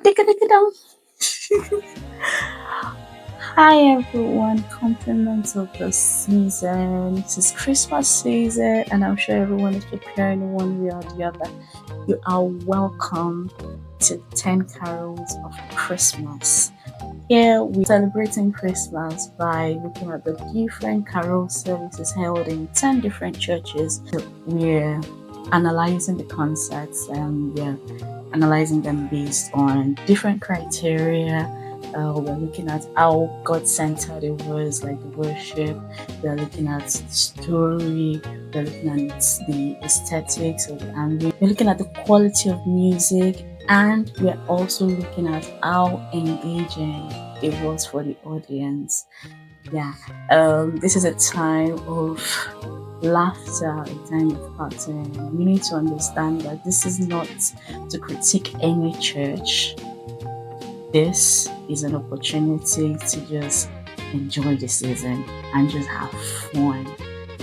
Dick-a-dick-a-dong. Hi everyone, compliments of the season. This is Christmas season, and I'm sure everyone is preparing one way or the other. You are welcome to 10 Carols of Christmas. Here we're celebrating Christmas by looking at the different carol services held in 10 different churches. So we're analyzing the concerts and we're analyzing them based on different criteria. We're looking at how God centered it was, like the worship. We're looking at the story. We're looking at the aesthetics of the ambient. We're looking at the quality of music, and we're also looking at how engaging it was for the audience. Yeah, this is a time of laughter, a time of partying. We need to understand that this is not to critique any church. This is an opportunity to just enjoy the season and just have fun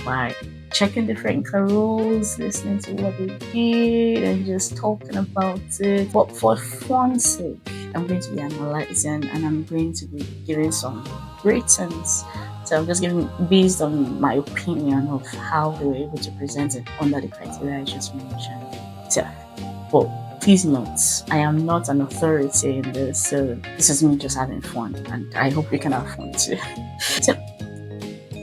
by checking different carols, listening to what they did, and just talking about it. But for fun's sake, I'm going to be analyzing and I'm going to be giving some ratings. So I'm just giving based on my opinion of how they were able to present it under the criteria I just mentioned. So, but please note, I am not an authority in this, so this is me just having fun, and I hope we can have fun too. So,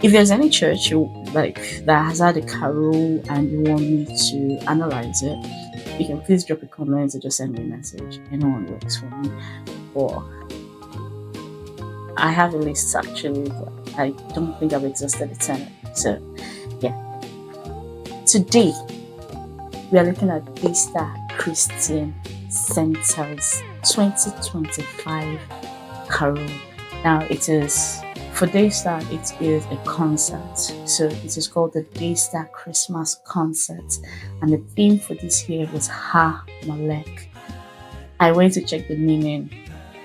if there's any church you like that has had a carol and you want me to analyze it, you can please drop a comment or just send me a message. Anyone works for me. Or I have a list actually, but I don't think I've exhausted the 10. So, yeah. Today, we are looking at Daystar Christian Center's 2025 Carol. Now, it is for Daystar, it is a concert. So it is called the Daystar Christmas Concert, and the theme for this year was Ha-Malek. I went to check the meaning.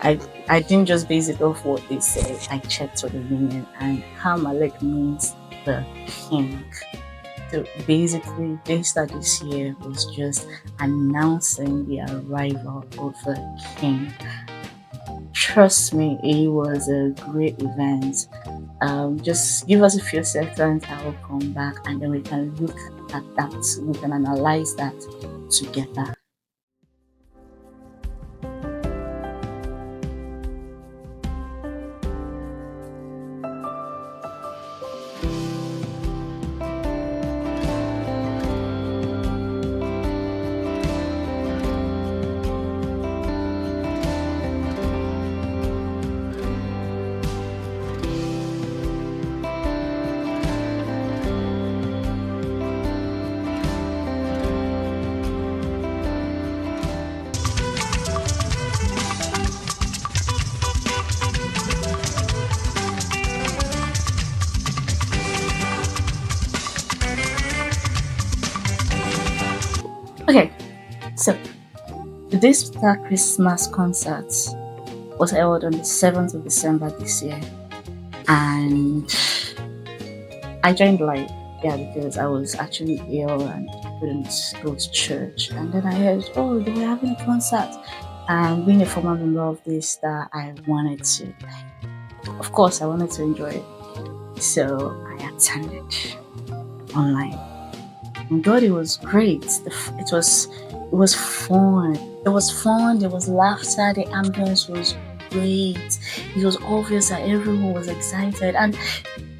I didn't just base it off what they said. I checked for the meaning, and Ha-Malek means the king. So basically, Daystar this year was just announcing the arrival of the king. Trust me, it was a great event. Just give us a few seconds, I will come back and then we can look at that. We can analyze that together. Okay, so the Daystar Christmas concert was held on the 7th of December this year, and I joined live, yeah, because I was actually ill and I couldn't go to church. And then I heard, oh, they were having a concert, and being a former member of Daystar, I wanted to, of course, I wanted to enjoy it, so I attended online. And God, it was great. It was fun. It was fun. There was laughter. The ambience was great. It was obvious that everyone was excited. And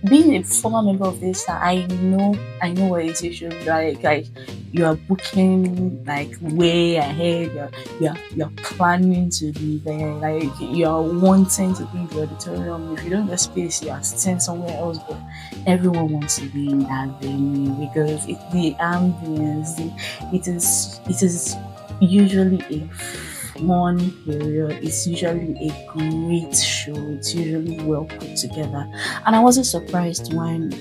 being a former member of this, I know what it is. Like you are booking like way ahead. You're planning to be there. Like you're wanting to be in the auditorium. If you don't get space, you are sitting somewhere else. But everyone wants to be in that venue because the ambience. It is usually a fun period. It's usually a great show. It's usually well put together, and I wasn't surprised when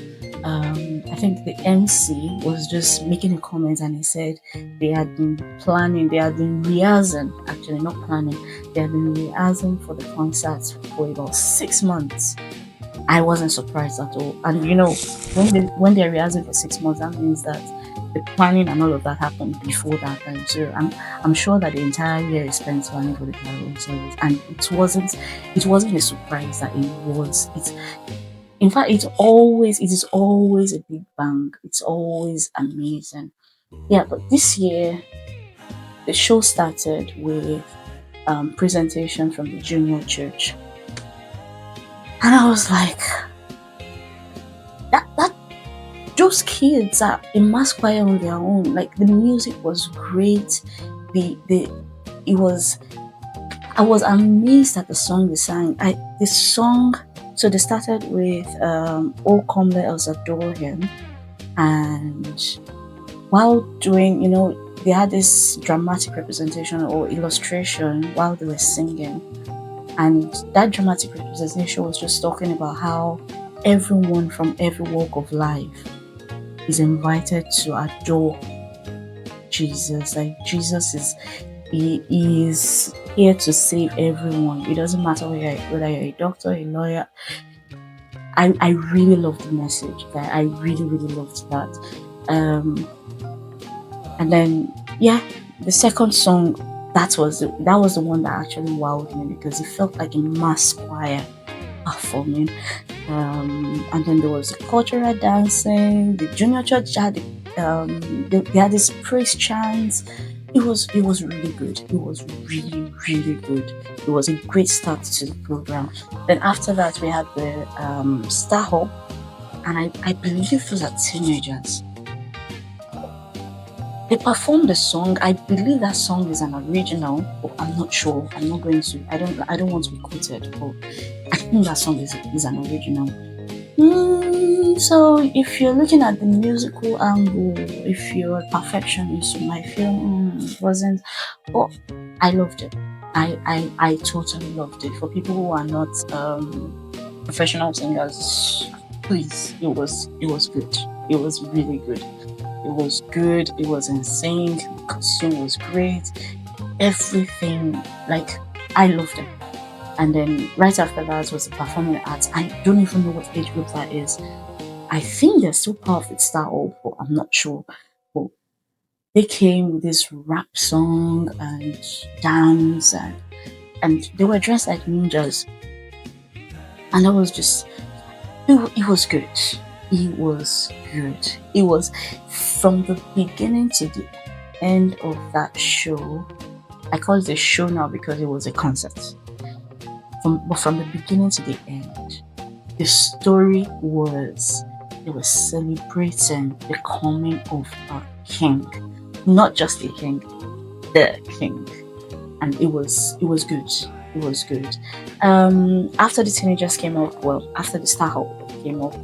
I think the MC was just making a comment and he said they had been rehearsing, actually not planning, they had been rehearsing for the concerts for about 6 months. I wasn't surprised at all. And when they're rehearsing for 6 months, that means that the planning and all of that happened before that time. So I'm sure that the entire year is spent planning for the carol service, and it wasn't a surprise that it was. It's in fact it is always a big bang. It's always amazing. Yeah, but this year the show started with presentation from the junior church, and I was like, that those kids are in mass choir on their own. Like the music was great. The it was I was amazed at the song they sang. The song, so they started with "Oh Come Let Us Adore Him," and while doing, they had this dramatic representation or illustration while they were singing, and that dramatic representation was just talking about how everyone from every walk of life is invited to adore Jesus. Like Jesus is here to save everyone. It doesn't matter whether you're a doctor, a lawyer. I really loved the message. I really, really loved that. And then the second song, that was the one that actually wowed me because it felt like a mass choir performing. And then there was the cultural dancing. The junior church had they had this praise chants. It was really good. It was really, really good. It was a great start to the program. Then after that we had the Star Hop, and I believe those are teenagers. They performed the song. I believe that song is an original, but I'm not sure. I'm not going to. I don't want to be quoted, but I think that song is an original. So if you're looking at the musical angle, if you're a perfectionist, you might feel it wasn't. But I loved it. I totally loved it. For people who are not professional singers, please, it was good. It was really good. It was good. It was insane. The costume was great. Everything, like, I loved it. And then right after that was the performing arts. I don't even know what age group that is. I think they're still part of the Star Old, but I'm not sure. But they came with this rap song and dance, and they were dressed like ninjas. And I was just, it was good. It was good. It was from the beginning to the end of that show. I call it a show now because it was a concert. But from the beginning to the end, the story was they were celebrating the coming of a king, not just a king, the king, and it was good. It was good. After the teenagers came up, well, after the Star Hop came up,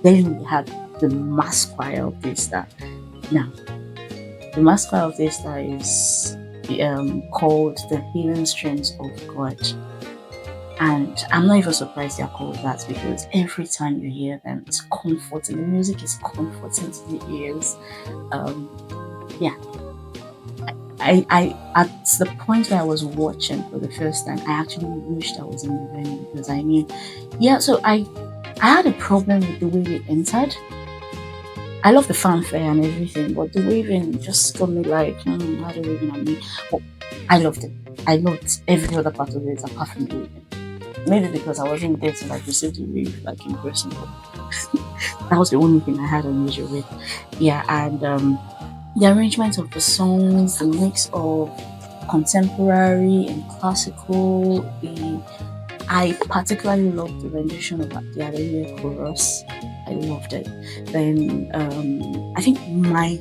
then we had the mass choir of Daystar. Now, the mass choir of Daystar is called the Healing Streams of God. And I'm not even surprised they're called that because every time you hear them, it's comforting. The music is comforting to the ears. Yeah. I at the point where I was watching for the first time, I actually wished I was in the venue because I knew. Yeah, so I had a problem with the way they entered. I love the fanfare and everything, but the waving just got me like, how the waving at me. But I loved it. I loved every other part of it apart from the waving. Maybe because I wasn't there to like receive the wave like in person, but that was the only thing I had an issue with. Yeah, and the arrangement of the songs, the mix of contemporary and classical. I particularly loved the rendition of the Alleluia chorus. I loved it. Then I think my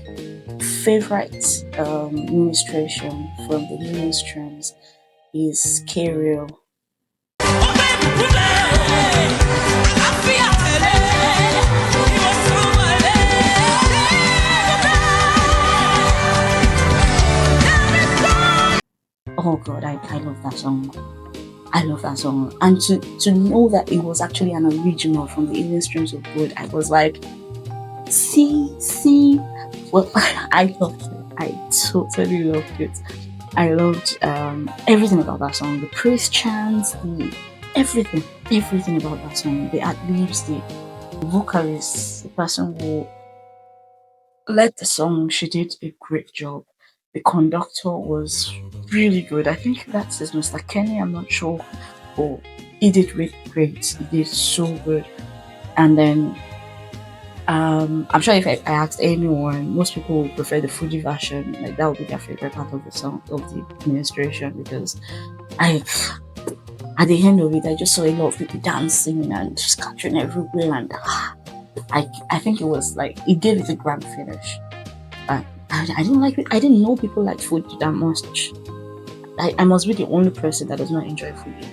favorite ministration from the ministrants is Carol. Oh God, I love that song. I love that song. And to know that it was actually an original from the Healing Streams of God, I was like, see. Well, I loved it. I totally loved it. I loved everything about that song. The praise chants, everything about that song. The ad libs, the vocalist, the person who led the song. She did a great job. The conductor was really good. I think that's his Mr. Kenny. I'm not sure, but he did great. He did so good. And then I'm sure if I asked anyone, most people would prefer the Fuji version. Like that would be their favorite part of the song of the administration because I at the end of it I just saw a lot of people dancing and scattering everywhere and I think it was like it gave it a grand finish. I didn't like it. I didn't know people like Fuji that much. I must be the only person that does not enjoy Fuji.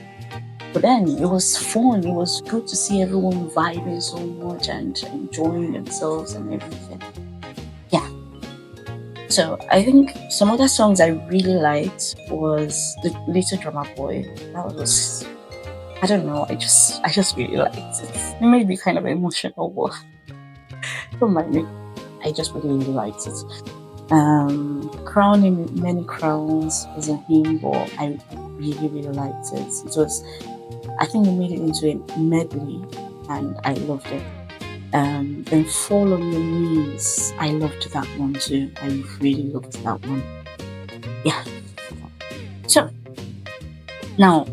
But then it was fun. It was good to see everyone vibing so much and enjoying themselves and everything. Yeah. So I think some other songs I really liked was the Little Drummer Boy. That was I don't know. I just really liked it. It made me kind of emotional, but don't mind me. I just really liked it. Crowning Many Crowns was a hymn, but I really liked it. It was I think they made it into a medley and I loved it. Then Fall on Your Knees, I loved that one too. I really loved that one. Yeah. So now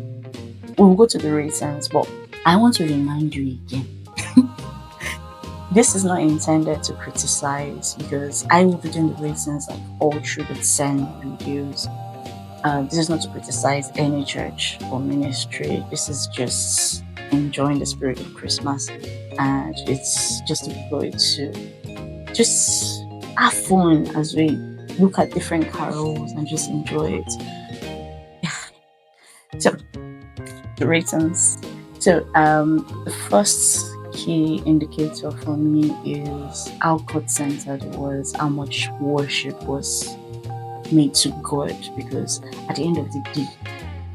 we'll go to the ratings, but I want to remind you again. This is not intended to criticize because I will be doing the ratings like all through the 10 videos. This is not to criticize any church or ministry. This is just enjoying the spirit of Christmas, and it's just a way to just have fun as we look at different carols and just enjoy it. Yeah. So the ratings. So the first key indicator for me is how God centered it was, how much worship was made to God, because at the end of the day,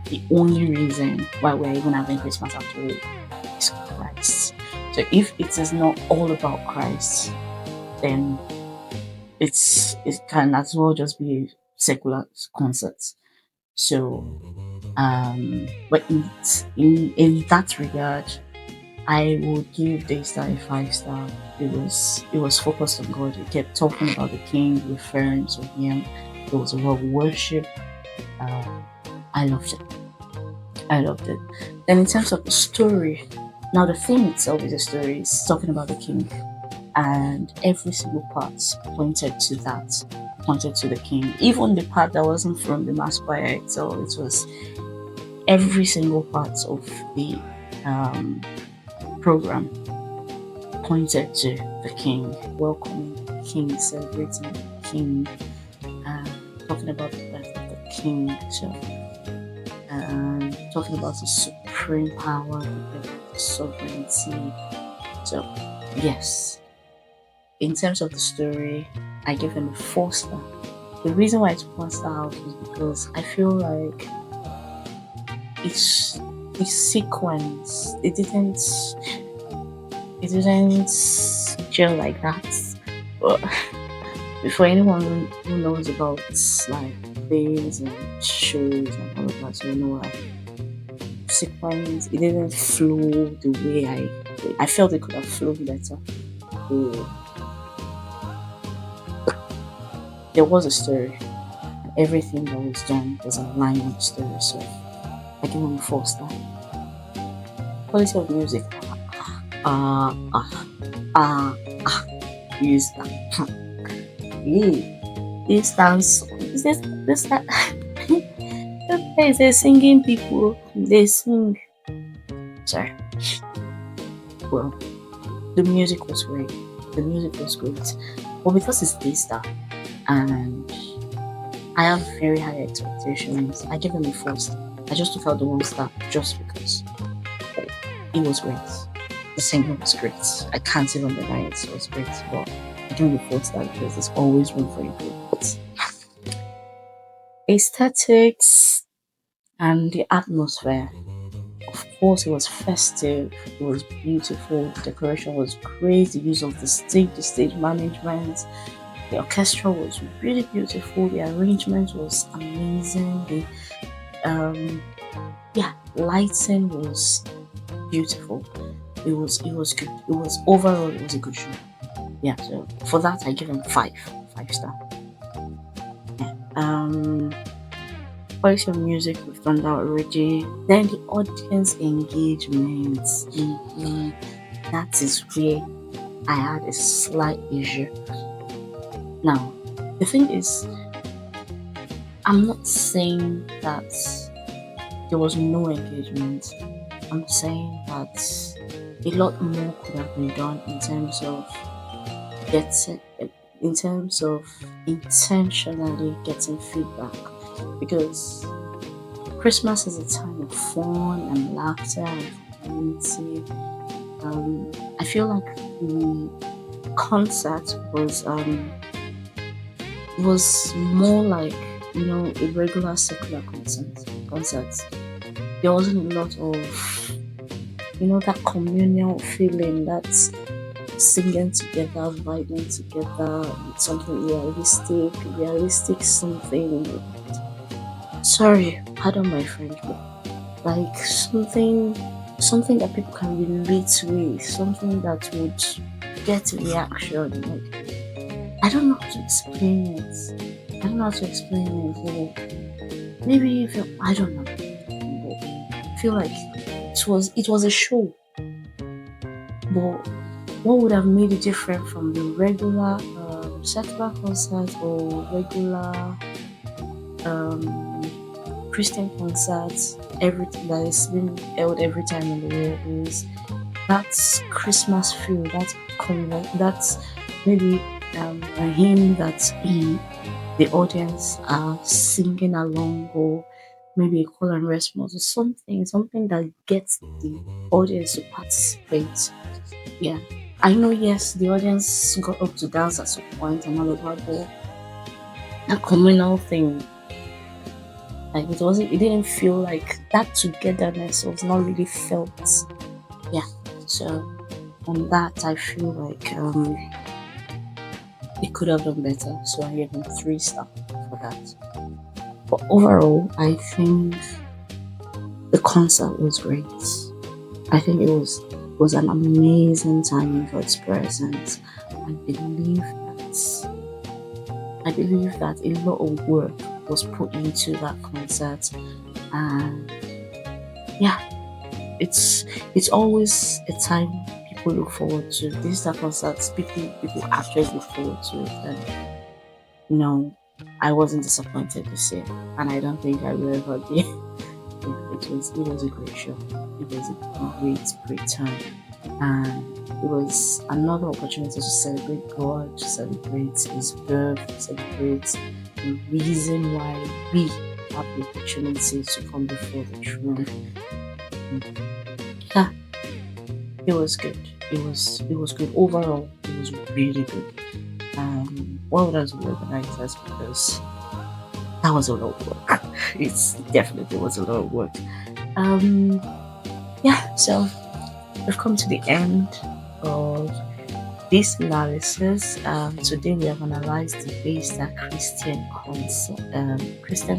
the only reason why we're even having Christmas after all is Christ. So if it is not all about Christ, then it can as well just be a secular concert. So but in that regard, I would give Daystar a 5 star. It was focused on God. It kept talking about the King, referring to Him. There was a lot of worship. I loved it. I loved it. Then in terms of the story, now the theme itself is a story. It's talking about the King, and every single part pointed to that, pointed to the King. Even the part that wasn't from the mass choir itself, it was every single part of the program pointed to the King, welcoming the King, celebrating the King, talking about the birth of the King, so talking about the supreme power, the sovereignty. So yes, in terms of the story, I give them a 4 star. The reason why it's 4 star out is because I feel like it's the sequence. It didn't gel like that. But before anyone who knows about like plays and shows and all of that, so you know like sequence, it didn't flow the way I felt it could have flowed better. So, there was a story, and everything that was done was aligned with the story. So I give him a 4 star. Quality of music. Ah, ah, ah, ah. Use that. Yeah. This dance. Is this that? Okay, they're singing people. They sing. Sorry. Well, the music was great. The music was great. But because it's Daystar and I have very high expectations, I give him a 4 star. I just took out the 1 star just because it was great. The singing was great. I can't even deny it. It was great. But I give him a 4 star because there's always room for improvement. Aesthetics and the atmosphere. Of course, it was festive, it was beautiful, the decoration was great, the use of the stage management, the orchestra was really beautiful, the arrangement was amazing, the lighting was beautiful. It was good. It was overall it was a good show. Yeah, so for that I give him five star. Yeah. Quality of music we've done that already. Then the audience engagement. That is where I had a slight issue. Now, the thing is, I'm not saying that there was no engagement. I'm saying that a lot more could have been done in terms of getting, in terms of intentionally getting feedback, because Christmas is a time of fun and laughter and community. I feel like the concert was more like, a regular secular concert. There wasn't a lot of, that communal feeling, that's singing together, vibing together, something realistic something. Sorry, pardon my French, but like something that people can relate with, something that would get a reaction. Like, I don't know how to explain it. I don't know how to explain it. Maybe if I don't know. I feel like it was a show, but what would have made it different from the regular secular concert or regular Christian concerts, everything that is being held every time in the year, is that's Christmas feel. That's maybe a hymn that the audience are singing along, or maybe a call and response, or something that gets the audience to participate. Yeah. I know, yes, the audience got up to dance at some point and all of that, but that communal thing, like it didn't feel like that togetherness was not really felt. Yeah. So on that I feel like it could have done better. So I gave him 3 star for that. But overall I think the concert was great. I think it was an amazing time in God's presence. I believe that a lot of work was put into that concert, and yeah, it's always a time people look forward to. These are concerts people actually look forward to it, and I wasn't disappointed this year, and I don't think I will ever be. Yeah, it was a great show. It was a great time, and it was another opportunity to celebrate God, to celebrate His birth, to celebrate the reason why we have the opportunity to come before the throne. Yeah, it was good. It was good overall. It was really good. Well done to the organizers, because that was a lot of work. It's definitely was a lot of work. Um, yeah, so we've come to the end of this analysis. Today we have analyzed the Daystar Christian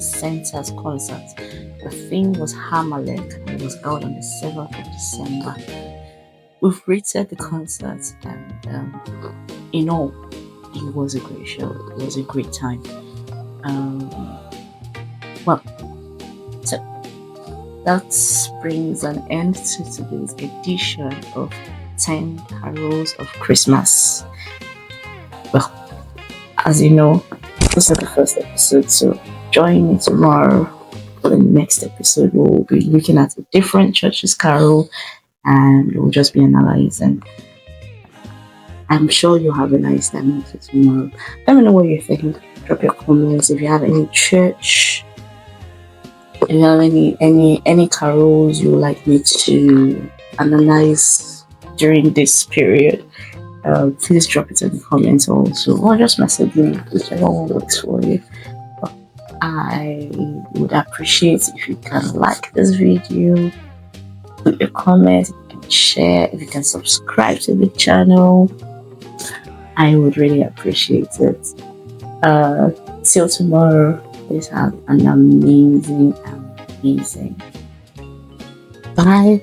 Center's concert. The theme was Ha-Malek, and it was held on the 7th of December. We've rated the concert, and in all, it was a great show. It was a great time. Well, so that brings an end to today's edition of 10 Carols of Christmas. Well, as you know, this is the first episode, so join me tomorrow for the next episode. We'll be looking at a different church's carol, and we'll just be analyzing. I'm sure you'll have a nice time until tomorrow. Let me know what you think. Drop your comments if you have any church, if you have any carols you would like me to analyze during this period. Please drop it in the comments also, or just message me, whichever one works for you. I would appreciate if you can like this video, put your comments, if you can share, if you can subscribe to the channel. I would really appreciate it. Till tomorrow, please have an amazing. Bye.